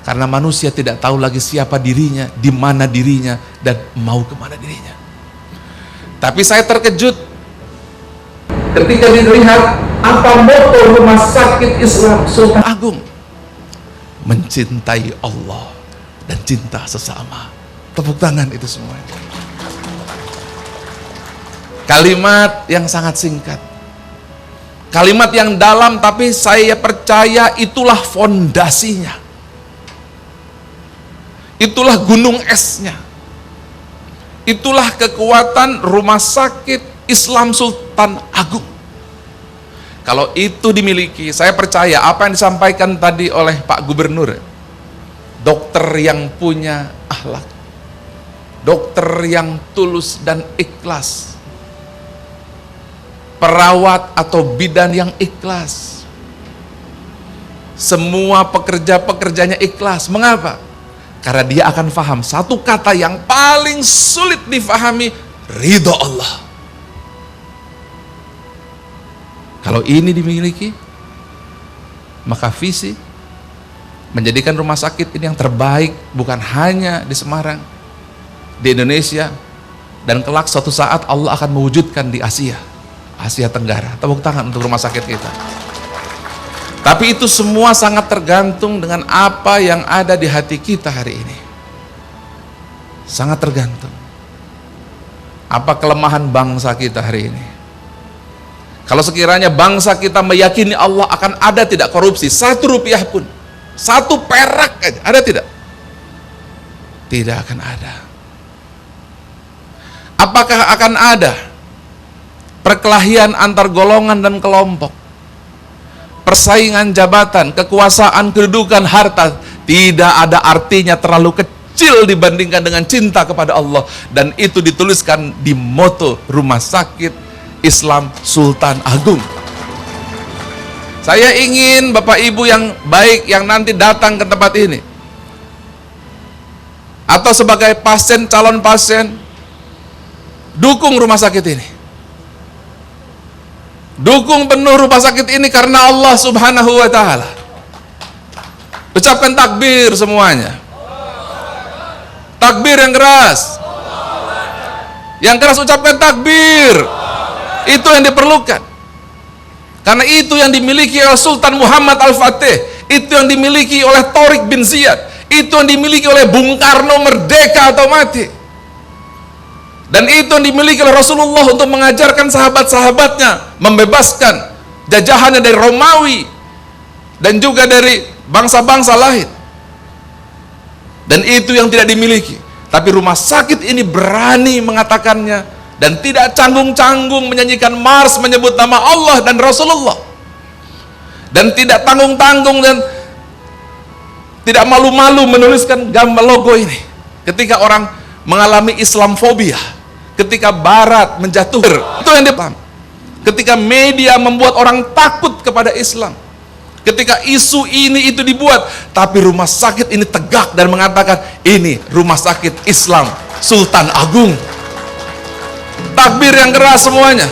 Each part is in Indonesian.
Karena manusia tidak tahu lagi siapa dirinya, di mana dirinya, dan mau kemana dirinya. Tapi saya terkejut ketika dilihat apa moto Rumah Sakit Islam Sultan Agung. Mencintai Allah dan cinta sesama. Tepuk tangan itu semuanya. Kalimat yang sangat singkat, kalimat yang dalam, tapi saya percaya itulah fondasinya. Itulah gunung esnya. Itulah kekuatan Rumah Sakit Islam Sultan Agung. Kalau itu dimiliki, saya percaya apa yang disampaikan tadi oleh Pak Gubernur, dokter yang punya akhlak, dokter yang tulus dan ikhlas, perawat atau bidan yang ikhlas, semua pekerja-pekerjanya ikhlas. Mengapa? Karena dia akan paham satu kata yang paling sulit difahami, ridho Allah. Kalau ini dimiliki, maka visi menjadikan rumah sakit ini yang terbaik bukan hanya di Semarang, di Indonesia, dan kelak suatu saat Allah akan mewujudkan di Asia Tenggara. Tepuk tangan untuk rumah sakit kita. Tapi itu semua sangat tergantung dengan apa yang ada di hati kita hari ini. Sangat tergantung. Apa kelemahan bangsa kita hari ini? Kalau sekiranya bangsa kita meyakini Allah akan ada tidak korupsi, 1 rupiah pun, 1 perak aja, ada tidak? Tidak akan ada. Apakah akan ada perkelahian antar golongan dan kelompok? Persaingan jabatan, kekuasaan, kedudukan, harta tidak ada artinya terlalu kecil dibandingkan dengan cinta kepada Allah. Dan itu dituliskan di moto Rumah Sakit Islam Sultan Agung. Saya ingin Bapak Ibu yang baik yang nanti datang ke tempat ini, atau sebagai pasien, calon pasien, dukung rumah sakit ini. Dukung penuh rumah sakit ini karena Allah Subhanahu wa ta'ala. Ucapkan takbir semuanya. Takbir yang keras. Yang keras ucapkan takbir. Itu yang diperlukan. Karena itu yang dimiliki oleh Sultan Muhammad Al-Fatih. Itu yang dimiliki oleh Tariq bin Ziyad. Itu yang dimiliki oleh Bung Karno, merdeka atau mati. Dan itu yang dimiliki oleh Rasulullah untuk mengajarkan sahabat-sahabatnya membebaskan jajahannya dari Romawi dan juga dari bangsa-bangsa lain. Dan itu yang tidak dimiliki. Tapi rumah sakit ini berani mengatakannya dan tidak canggung-canggung menyanyikan mars menyebut nama Allah dan Rasulullah. Dan tidak tanggung-tanggung dan tidak malu-malu menuliskan gambar logo ini. Ketika orang mengalami Islamfobia, ketika Barat menjatuhkan, itu yang dipaham. Ketika media membuat orang takut kepada Islam, ketika isu ini itu dibuat, tapi rumah sakit ini tegak dan mengatakan ini rumah sakit Islam Sultan Agung. Takbir yang keras semuanya.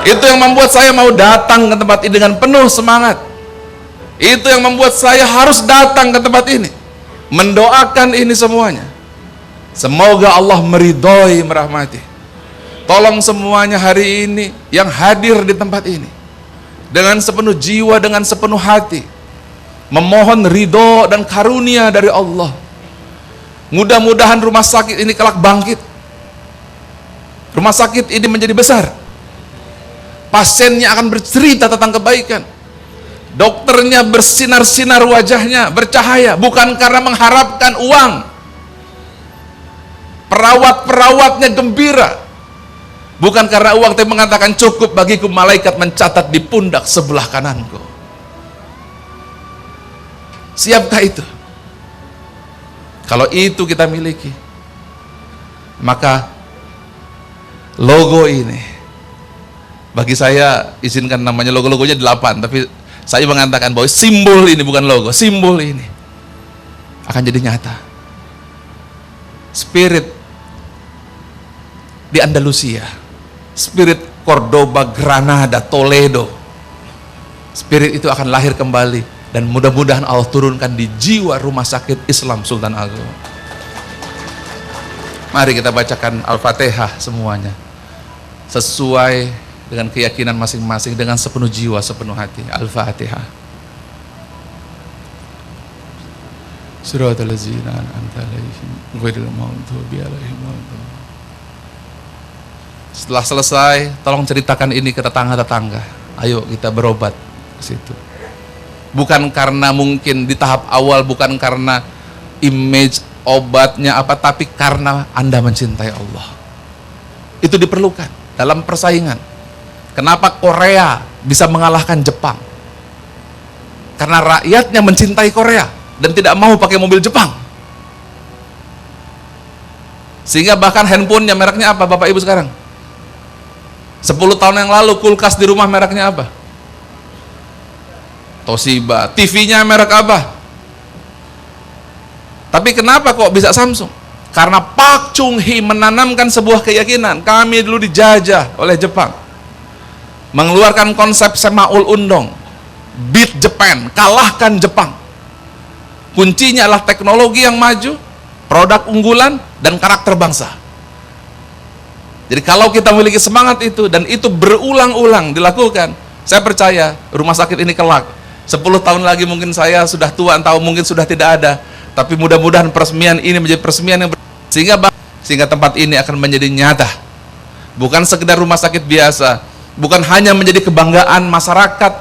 Itu yang membuat saya mau datang ke tempat ini dengan penuh semangat. Itu yang membuat saya harus datang ke tempat ini, mendoakan ini semuanya. Semoga Allah meridhoi, merahmati. Tolong semuanya hari ini yang hadir di tempat ini dengan sepenuh jiwa, dengan sepenuh hati memohon ridho dan karunia dari Allah. Mudah-mudahan rumah sakit ini kelak bangkit. Rumah sakit ini menjadi besar. Pasiennya akan bercerita tentang kebaikan. Dokternya bersinar-sinar wajahnya, bercahaya, bukan karena mengharapkan uang. Perawat-perawatnya gembira, bukan karena uang, tapi mengatakan cukup bagiku malaikat mencatat di pundak sebelah kananku. Siapkah itu? Kalau itu kita miliki, maka logo ini, bagi saya izinkan namanya logo-logonya 8, tapi saya mengatakan bahwa simbol ini bukan logo, simbol ini akan jadi nyata. Spirit di Andalusia, spirit Cordoba, Granada, Toledo, spirit itu akan lahir kembali Dan mudah-mudahan Allah turunkan di jiwa Rumah Sakit Islam Sultan Agung. Mari kita bacakan Al-Fatihah semuanya, sesuai dengan keyakinan masing-masing, dengan sepenuh jiwa, sepenuh hati. Al-Fatihah. Siratal ladzina an'amta 'alaihim ghairil maghdubi 'alaihim waladdallin. Setelah selesai, tolong ceritakan ini ke tetangga-tetangga. Ayo kita berobat ke situ. Bukan karena mungkin di tahap awal, bukan karena image obatnya apa, tapi karena Anda mencintai Allah. Itu diperlukan dalam persaingan. Kenapa Korea bisa mengalahkan Jepang? Karena rakyatnya mencintai Korea dan tidak mau pakai mobil Jepang. Sehingga bahkan handphonenya mereknya apa Bapak Ibu sekarang? 10 tahun yang lalu kulkas di rumah mereknya apa? Toshiba. TV-nya merek apa? Tapi kenapa kok bisa Samsung? Karena Park Chung-hee menanamkan sebuah keyakinan. Kami dulu dijajah oleh Jepang, mengeluarkan konsep Semaul Undong, beat Japan, kalahkan Jepang. Kuncinya adalah teknologi yang maju, produk unggulan, dan karakter bangsa. Jadi kalau kita memiliki semangat itu, dan itu berulang-ulang dilakukan, saya percaya rumah sakit ini kelak 10 tahun lagi mungkin saya sudah tua, atau mungkin sudah tidak ada, tapi mudah-mudahan peresmian ini menjadi peresmian yang sehingga tempat ini akan menjadi nyata, bukan sekedar rumah sakit biasa, bukan hanya menjadi kebanggaan masyarakat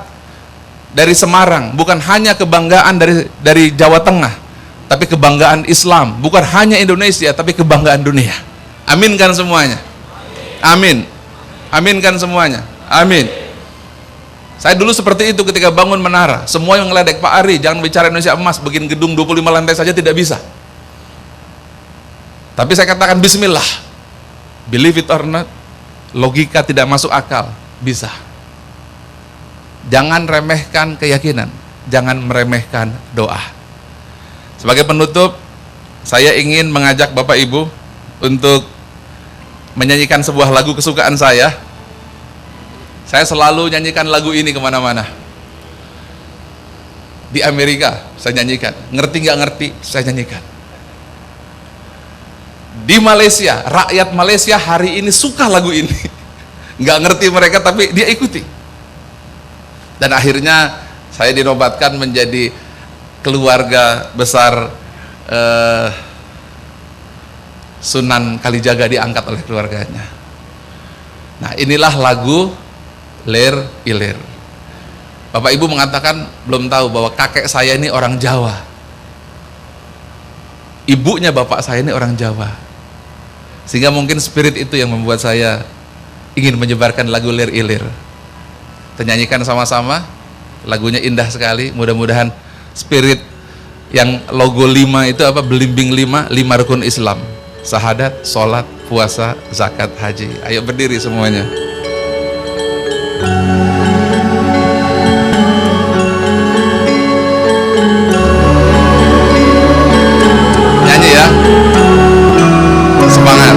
dari Semarang, bukan hanya kebanggaan dari Jawa Tengah, tapi kebanggaan Islam, bukan hanya Indonesia, tapi kebanggaan dunia. Aminkan semuanya. Amin. Aminkan semuanya. Amin. Saya dulu seperti itu ketika bangun menara. Semua yang ngeledek, Pak Ari, jangan bicara Indonesia emas, bikin gedung 25 lantai saja tidak bisa. Tapi saya katakan bismillah. Believe it or not, logika tidak masuk akal, bisa. Jangan remehkan keyakinan, jangan meremehkan doa. Sebagai penutup, saya ingin mengajak Bapak Ibu untuk menyanyikan sebuah lagu kesukaan saya. Saya selalu nyanyikan lagu ini kemana-mana. Di Amerika saya nyanyikan, ngerti nggak ngerti saya nyanyikan. Di Malaysia, rakyat Malaysia hari ini suka lagu ini. Nggak ngerti mereka tapi dia ikuti. Dan akhirnya saya dinobatkan menjadi keluarga besar Sunan Kalijaga, diangkat oleh keluarganya. Nah, inilah lagu Lir Ilir. Bapak Ibu mengatakan belum tahu bahwa kakek saya ini orang Jawa. Ibunya bapak saya ini orang Jawa. Sehingga mungkin spirit itu yang membuat saya ingin menyebarkan lagu Lir Ilir. Kita nyanyikan sama-sama. Lagunya indah sekali. Mudah-mudahan spirit yang logo 5 itu apa? Belimbing 5 rukun Islam. Syahadat, sholat, puasa, zakat, haji. Ayo berdiri semuanya. Nyanyi ya. Semangat.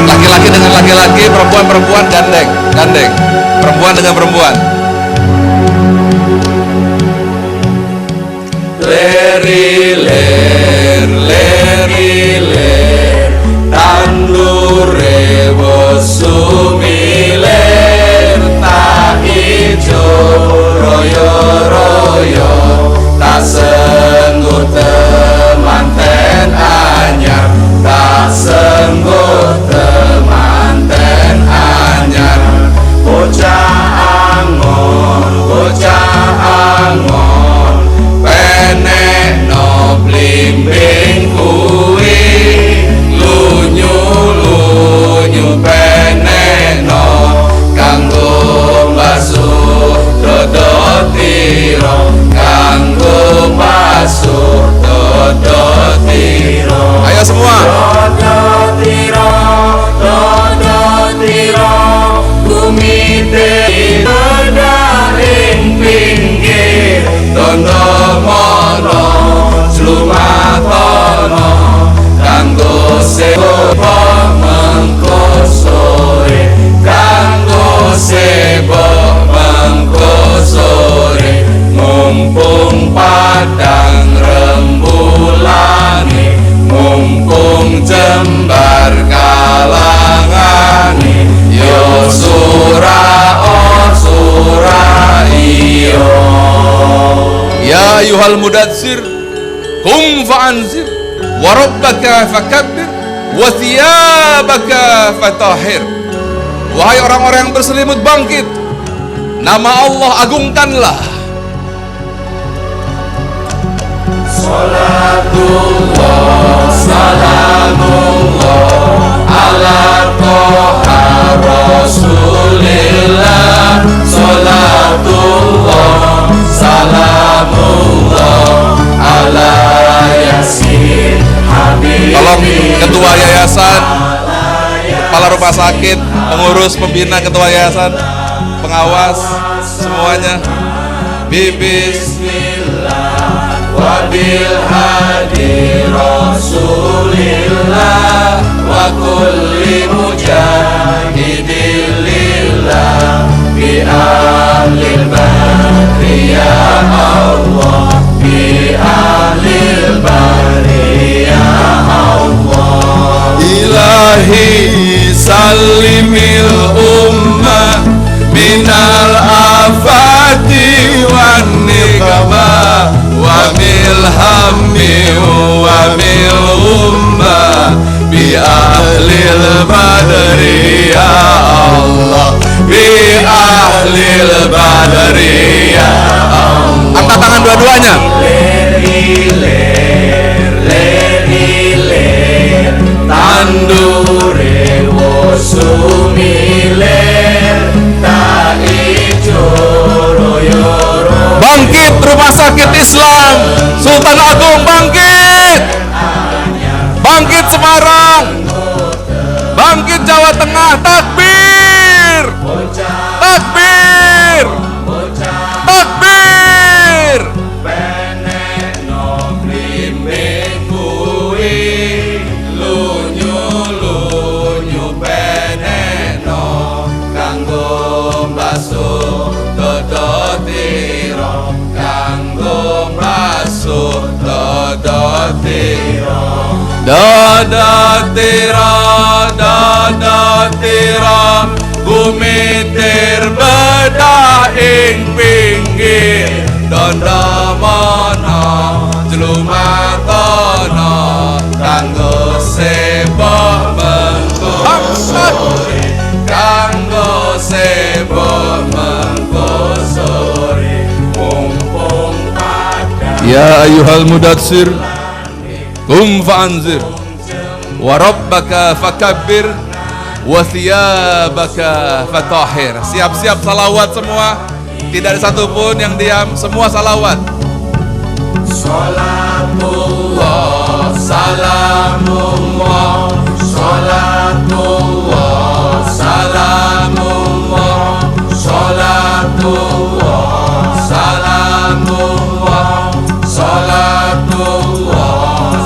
Laki-laki dengan laki-laki, perempuan-perempuan, gandeng. Perempuan dengan perempuan. Ler ilir tandure bosumiler tak ijo royo tak sengguh temanten anyar, tak sengguh temanten anyar. Bocah angon penek no blimbing ayyuhal mudatsir qum fa'anzir wa rabbaka fakabbir wa thiyabaka fatahhir. Wahai orang-orang yang berselimut, bangkit, nama Allah agungkanlah. Salatullah salamullah ala toha rasulillah. Salatullah salamullah ala yasin habibillah. Tolong ketua yayasan, kepala rumah sakit, pengurus, pembina, ketua yayasan, pengawas, semuanya Bismillah wa bil hadi rasulillah wa kulli mujahidin lillah bi ahlil badri ya Allah, bi ahlil badri ya Allah. Ilahi salimil ummah minal afati wan nikmah wa mil hammi wa mil ummah bi ahlil badri ya Allah, bi ahlil badri ya Allah. Angkat tangan dua-duanya. Tandure wosumiler tak ijo royo-royo. Bangkit Rumah Sakit Islam Sultan Agung, bangkit. Bangkit Semarang, bangkit Jawa Tengah. Takbir, takbir, takbir. Peneno blimbing kuwi lunyu-lunyu peneno kanggo mbasuh dodotiro, kanggo mbasuh dodotiro. Dodotiro, dodotiro, gumitir bedah ing pinggir dondomono jlumatono kanggo sebok mengko sore, kanggo sebok mengko sore mumpung padha. Ya ayyuhal mudatsir qum fa'anzir wa rabbaka fakabbir wa thiyabaka fatahhir. Siap-siap salawat semua, tidak ada satupun yang diam, semua salawat. Salatullah salamullah, salatullah salamullah, salatullah salamullah, salatullah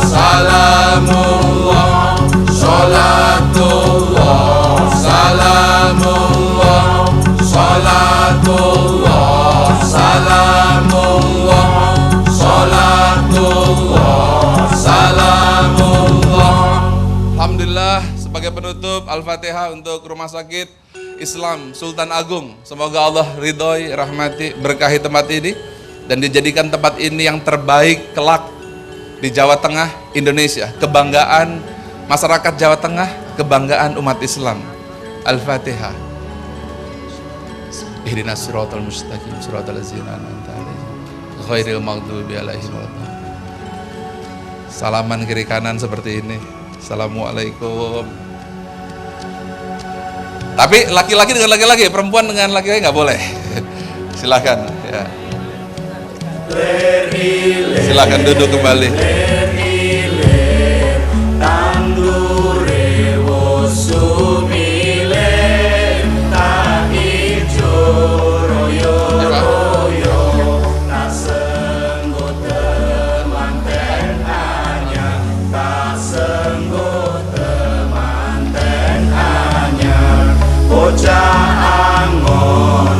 salamullah, salatullah salamullah, salatullah salamullah, salatullah salamullah. Alhamdulillah, sebagai penutup Al-Fatihah untuk Rumah Sakit Islam Sultan Agung. Semoga Allah ridhoi, rahmati, berkahi tempat ini dan dijadikan tempat ini yang terbaik kelak di Jawa Tengah, Indonesia. Kebanggaan masyarakat Jawa Tengah, kebanggaan umat Islam. Al-Fatihah. Ihdinas siratal mustaqim, siratal ladzina an'amta 'alaihim ghairil maghdubi 'alaihim waladdallin. Salaman kiri kanan seperti ini. Assalamualaikum. Tapi laki-laki dengan laki-laki, perempuan dengan laki-laki nggak boleh. Silakan. Ya. Silakan duduk kembali. Tandure wosumile tak ijo royo-royo, tak senggo temanten anyar, tak senggo temanten anyar. Bocah angon,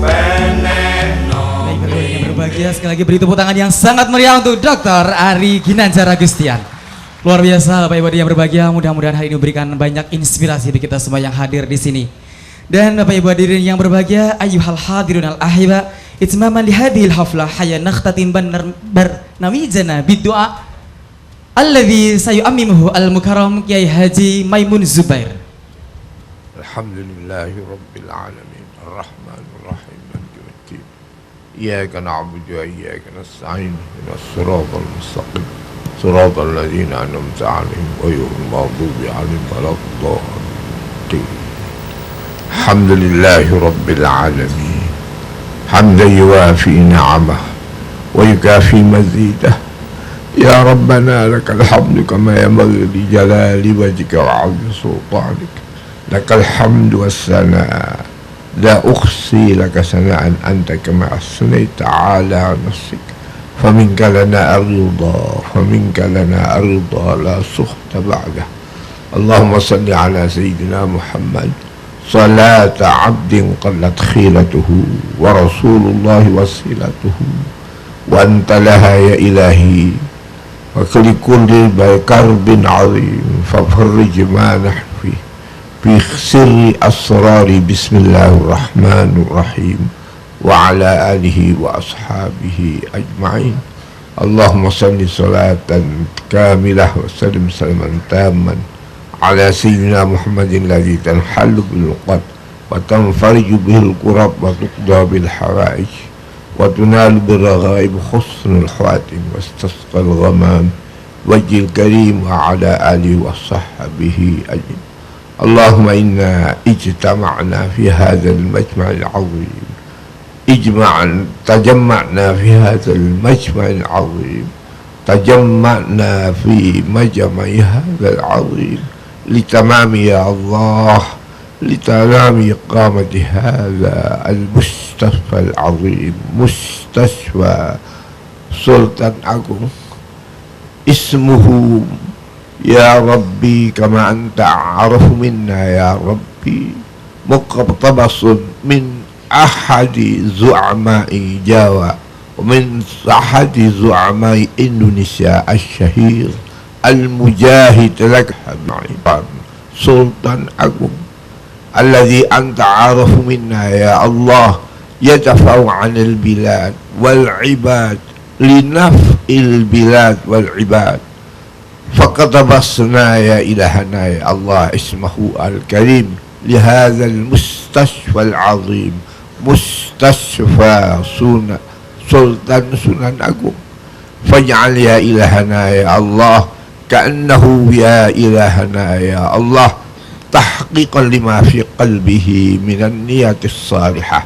peneno. Berbahagia sekali lagi, beri tepuk tangan yang sangat meriah untuk Dr. Ari Ginanjar Agustian. Luar biasa Bapak Ibu yang berbahagia, mudah-mudahan hari ini memberikan banyak inspirasi bagi kita semua yang hadir di sini. Dan Bapak Ibu hadirin yang berbahagia, ayyuhal hadirun al ahiba, itmaman li hadhil haflah hayya nakhtatim barnamijana biddu'a alladhi sayu'ammimuhu al-mukarram Kiai Haji Maimun Zubair. Alhamdulillahi Rabbil Alamin Ar-Rahmanir Rahim Maliki Yawmiddin Iyyaka na'budu wa iyyaka nasta'in ihdinas siratal mustaqim siratal ladzina an'amta 'alaihim ghairil maghdubi 'alaihim waladdallin. Alhamdulillahi Rabbil Alamin hamdan yuwafi ni'amahu wa yukafi mazidah. Ya Rabbana lakal hamdu kama yanbaghi li jalali wajhika wa 'azimi sultanik. Lakal hamdu wassana la ukhsi laka sana'an anta kama asnaita ala nafsik faminka lana arida la sukhta ba'dah. Allahumma salli ala sayyidina Muhammad salata abdin qallat khilatuhu wa rasulullahi wasilatuhu wa anta laha ya ilahi wa kulli karbin azim fafarrij ma nahnu fihi في سر أسرار بسم الله الرحمن الرحيم وعلى آله وأصحابه أجمعين. اللهم صل صلاة كاملة وسلم سلما تاما على سيدنا محمد الذي تنحل بالعقد وتنفرج به الكرب وتقضى بالحوائج وتنال بالرغائب حسن الخواتم واستسقى الغمام وجه الكريم وعلى آله وصحبه أجمعين. اللهم إنا اجتمعنا في هذا المجمع العظيم تجمعنا في هذا المجمع العظيم تجمعنا في مجمع هذا العظيم لتمام يا الله لتمام إقامة هذا المستشفى العظيم مستشفى سلطان أغون اسمه يا ربي كما أنت أعرف منا يا ربي مقتبس من أحد زعماء جاوا ومن أحد زعماء إندونيسيا الشهير المجاهد لك سلطان أغون الذي أنت عارف منا يا الله يدفع عن البلاد والعباد لنفع البلاد والعباد. فقتبسنا يا إلهنا يا الله اسمه الكريم لهذا المستشفى العظيم مستشفى سلطان سنان أغون فاجعل يا إلهنا يا الله كأنه يا إلهنا يا الله تحقيقا لما في قلبه من النية الصالحة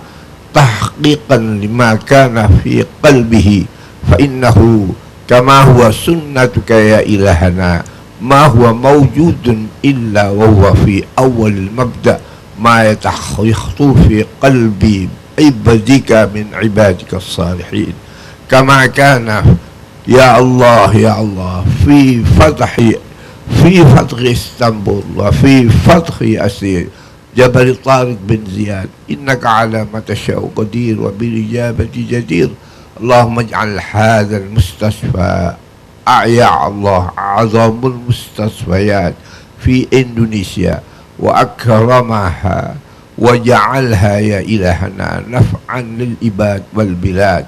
تحقيقا لما كان في قلبه فإنه كما هو سنتك يا إلهنا ما هو موجود إلا وهو في أول المبدأ ما يخطر في قلب عبادك من عبادك الصالحين كما كان يا الله يا الله في فتح اسطنبول وفي فتح أسير جبل طارق بن زياد إنك على ما تشاء قدير وبالإجابة جدير. اللهم اجعل هذا المستشفى يا الله أعظم المستشفيات في إندونيسيا وأكرمها وجعلها يا إلهنا نفعا للعباد والبلاد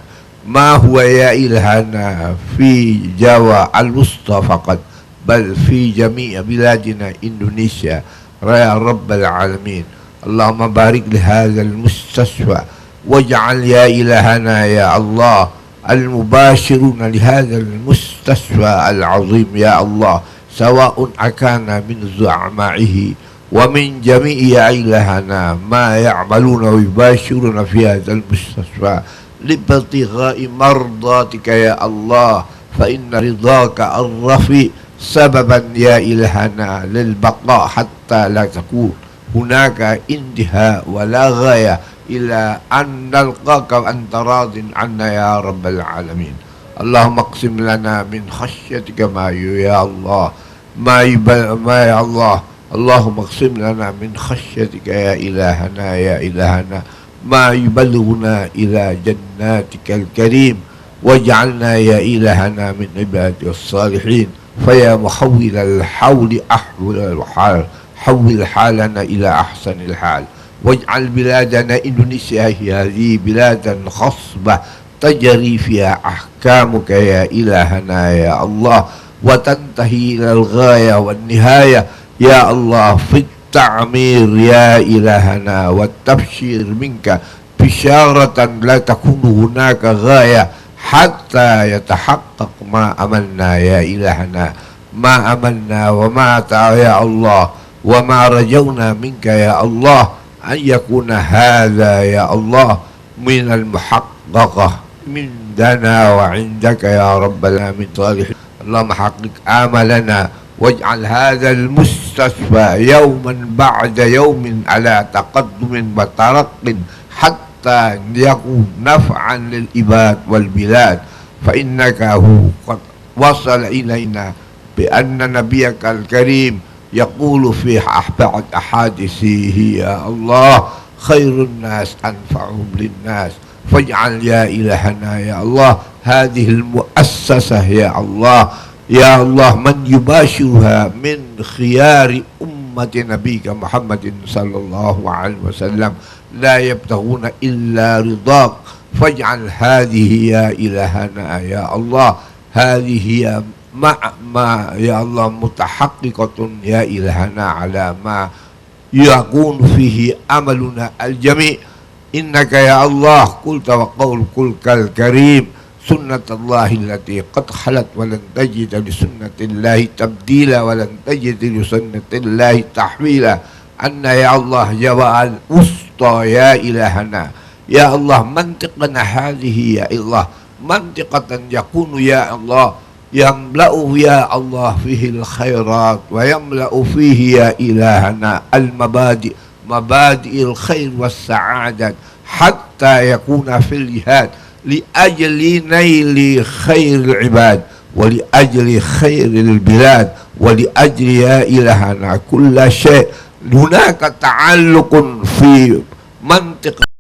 ما هو يا إلهنا في جاوا الوسطى فقط بل في جميع بلادنا إندونيسيا يا رب العالمين. اللهم بارك لهذا المستشفى واجعل يا إلهنا يا الله المباشرون لهذا المستشفى العظيم يا الله سواء أكان من زعمائه ومن جميع يا إلهنا ما يعملون ويباشرون في هذا المستشفى لابتغاء مرضاتك يا الله فإن رضاك الرفيع سببا يا إلهنا للبقاء حتى لا تكون هناك انتهاء ولا غاية إلى أن نلقاك وأنت راض عنا يا رب العالمين. اللهم اقسم لنا من خشيتك ما يا الله ما يا الله اللهم اقسم لنا من خشيتك يا إلهنا ما يبلغنا إلى جناتك الكريم واجعلنا يا إلهنا من عبادك الصالحين فيا محول الحول أحول الحال حول حالنا إلى أحسن الحال واجعل بلادنا إندونيسيا هذه بلادا خصبة تجري فيها أحكامك يا إلهنا يا الله، وتنتهي إلى الغاية والنهاية يا الله في التعمير يا إلهنا والتبشير منك بشارة لا تكون هناك غاية حتى يتحقق ما أملنا يا إلهنا، ما أملنا وما يا الله وما رجونا منك يا الله أن يكون هذا يا الله من المحققة عندنا وعندك يا رب العالمين. اللهم حقق آملنا واجعل هذا المستشفى يوما بعد يوم على تقدم وترق حتى يكون نفعا للعباد والبلاد، فإنك هو قد وصل إلينا بأن نبيك الكريم يقول في بعض أحاديثه يا الله خير الناس أنفعهم للناس، فاجعل يا إلهنا يا الله هذه المؤسسة يا الله يا الله من يباشرها من خيار أمة نبيك محمد صلى الله عليه وسلم لا يبتغون إلا رضاك، فاجعل هذه يا إلهنا يا الله هذه هي ما يا الله متحققة يا إلهنا على ما يكون فيه أملنا الجميع. إنك يا الله قلت وقولك الكريم سنة الله التي قد خلت ولن تجد لسنة الله تبديلا ولن تجد لسنة الله تحويلا، أن يا الله جواب الوسطى يا إلهنا يا الله منطقنا هذه يا الله منطقة يكون يا الله يملأ يا الله فيه الخيرات ويملأ فيه يا إلهنا المبادئ مبادئ الخير والسعادة حتى يكون في الجهاد لأجل نيل خير العباد ولأجل خير البلاد ولأجل يا إلهنا كل شيء. هناك تعلق في منطقة